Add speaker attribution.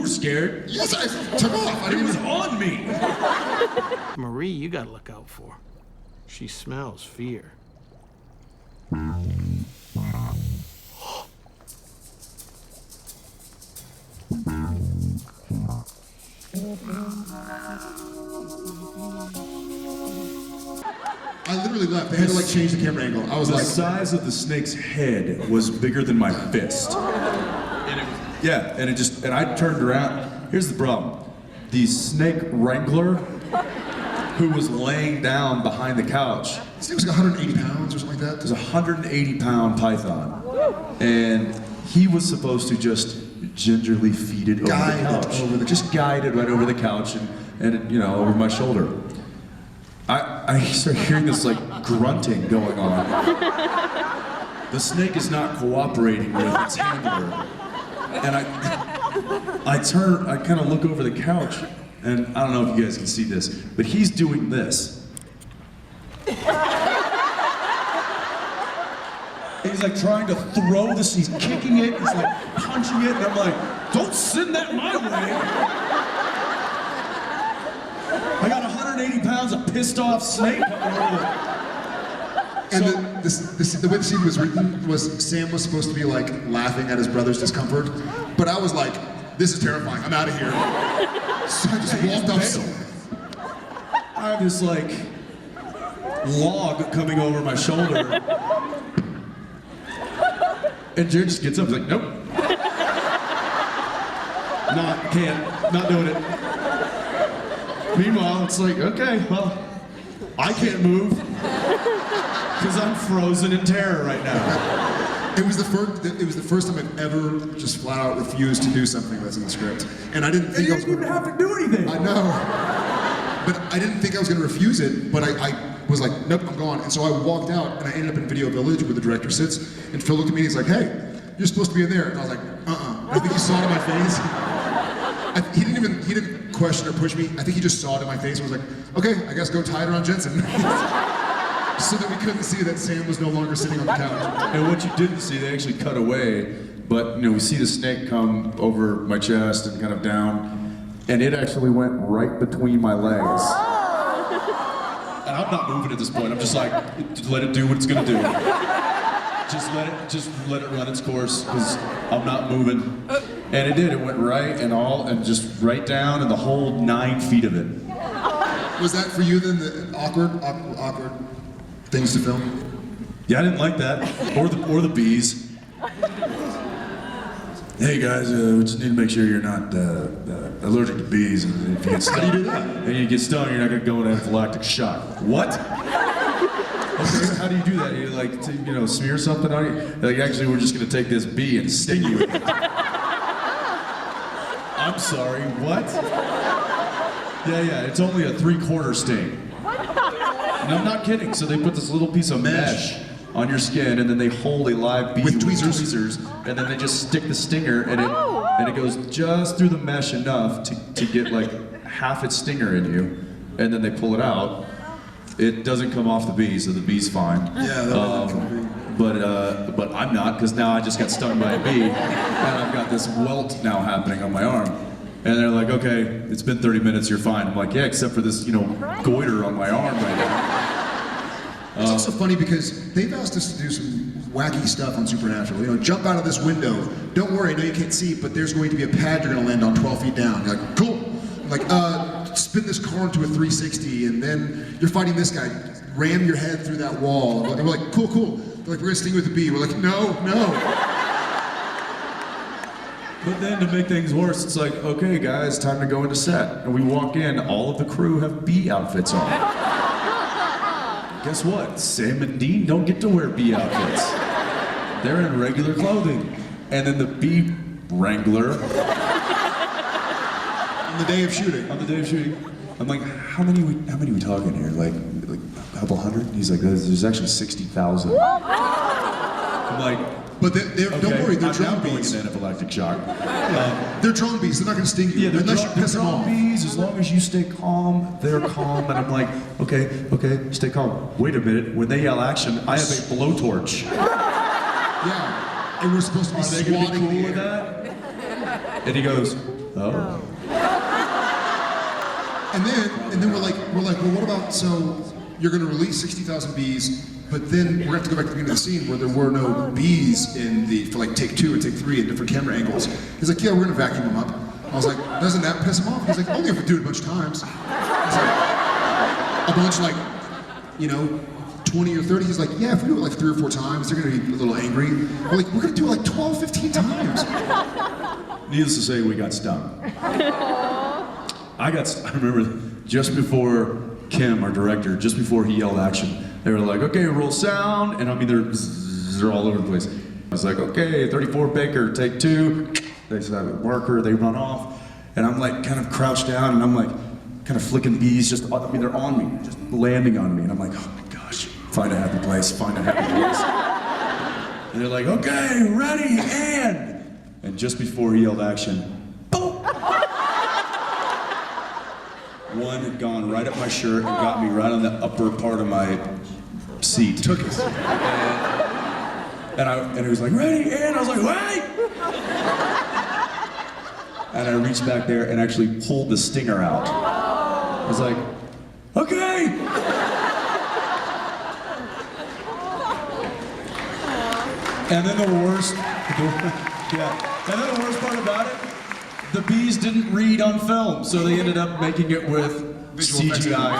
Speaker 1: were scared.
Speaker 2: Yes, I took off.
Speaker 1: It was on me.
Speaker 3: Marie, you gotta look out for. She smells fear.
Speaker 2: I literally left. They had to like change the camera angle. I was
Speaker 1: The
Speaker 2: like,
Speaker 1: size of the snake's head was bigger than my fist. And I turned around. Here's the problem. The snake wrangler who was laying down behind the couch.
Speaker 2: this thing was like 180 pounds or something like that.
Speaker 1: It was a 180-pound python. And he was supposed to just gingerly feed it over the couch. Just guide it right over the couch and you know, over my shoulder. I started hearing this like grunting going on. The snake is not cooperating with its handler. And I kind of look over the couch, and I don't know if you guys can see this, but he's doing this. He's like trying to throw this, he's kicking it, he's like punching it, and I'm like, don't send that my way. I got 180 pounds of pissed off snake coming over.
Speaker 2: And the way the scene was written was Sam was supposed to be like laughing at his brother's discomfort, but I was like, this is terrifying, I'm out of here. So I just walked off.
Speaker 1: I have this like log coming over my shoulder. And Jared just gets up, he's like, nope. Not doing it. Meanwhile, it's like, okay, well, I can't move because I'm frozen in terror right now.
Speaker 2: It was the first time I've ever just flat out refused to do something that's in the script, and I didn't think I was going to
Speaker 1: have to do anything.
Speaker 2: I know, but I didn't think I was going to refuse it. But I was like, nope, I'm gone. And so I walked out, and I ended up in Video Village where the director sits, and Phil looked at me and he's like, hey, you're supposed to be in there. And I was like, I think he saw it in my face. He didn't question or push me. I think he just saw it in my face and was like, okay, I guess go tie it around Jensen. So that we couldn't see that Sam was no longer sitting on the couch.
Speaker 1: And what you didn't see, they actually cut away, but you know, we see the snake come over my chest and kind of down, and it actually went right between my legs. And I'm not moving at this point. I'm just like, let it do what it's gonna do. Just let it run its course, because I'm not moving. And it did, it went right and just right down, and the whole 9 feet of it.
Speaker 2: Was that for you then, the awkward things to film?
Speaker 1: Yeah, I didn't like that, or the bees. Hey guys, we just need to make sure you're not allergic to bees, and if you get stung,
Speaker 2: how do you do that?
Speaker 1: And you get stung, you're not gonna go into anaphylactic shock. What? Okay, how do you do that? You like smear something on you? Like, actually, we're just gonna take this bee and sting you with it. I'm sorry, what? Yeah, it's only a 3/4 sting. And I'm not kidding. So they put this little piece of mesh on your skin, and then they hold a live bee with tweezers, and then they just stick the stinger, and it goes just through the mesh enough to get like half its stinger in you, and then they pull it out. It doesn't come off the bee, so the bee's fine.
Speaker 2: Yeah,
Speaker 1: but I'm not, because now I just got stung by a bee, and I've got this welt now happening on my arm. And they're like, okay, it's been 30 minutes, you're fine. I'm like, yeah, except for this, goiter on my arm right now.
Speaker 2: It's also funny because they've asked us to do some wacky stuff on Supernatural. Jump out of this window. Don't worry, I know you can't see, but there's going to be a pad you're going to land on 12 feet down. You're like, cool. I'm like, spin this car into a 360, and then you're fighting this guy. Ram your head through that wall. And we're like, cool. They're like, we're going to sting you with a bee. We're like, no.
Speaker 1: But then to make things worse, it's like, okay guys, time to go into set. And we walk in, all of the crew have bee outfits on. Guess what? Sam and Dean don't get to wear bee outfits. They're in regular clothing. And then the bee wrangler.
Speaker 2: On the day of shooting.
Speaker 1: I'm like, how many we talking here? Like a couple hundred? He's like, there's actually 60,000. I'm like,
Speaker 2: but don't worry, they're drone bees.
Speaker 1: Going into anaphylactic shock.
Speaker 2: They're drone bees. They're not going to sting you.
Speaker 1: Yeah,
Speaker 2: they're
Speaker 1: drone bees. As long as you stay calm, they're calm. And I'm like, okay, stay calm. Wait a minute. When they yell action, I have a blowtorch.
Speaker 2: Yeah, and we're supposed to be
Speaker 1: swatting. Are they going to be cool with that? And he goes, Oh.
Speaker 2: And then we're like, well, what about, so you're gonna release 60,000 bees, but then we're gonna have to go back to the beginning of the scene where there were no bees for like take 2 or take 3 at different camera angles. He's like, yeah, we're gonna vacuum them up. I was like, doesn't that piss him off? He's like, only if we do it a bunch of times. I was like, a bunch like, 20 or 30. He's like, yeah, if we do it like 3 or 4 times, they're gonna be a little angry. We're like, we're gonna do it like 12, 15 times.
Speaker 1: Needless to say, we got stung. I remember just before Kim, our director, just before he yelled action, they were like, okay, roll sound, and I mean, they're all over the place. I was like, okay, 34 Baker, take 2. They just have a marker, they run off, and I'm like kind of crouched down, and I'm like kind of flicking bees, they're on me, just landing on me, and I'm like, oh my gosh, find a happy place, find a happy place. And they're like, okay, ready, and just before he yelled action, boom! One had gone right up my shirt and got me right on the upper part of my seat.
Speaker 2: Took us.
Speaker 1: And he was like, ready, and I was like, wait! And I reached back there and actually pulled the stinger out. I was like, okay! And then the worst part about it, the bees didn't read on film, so they ended up making it with
Speaker 2: Visual
Speaker 1: CGI.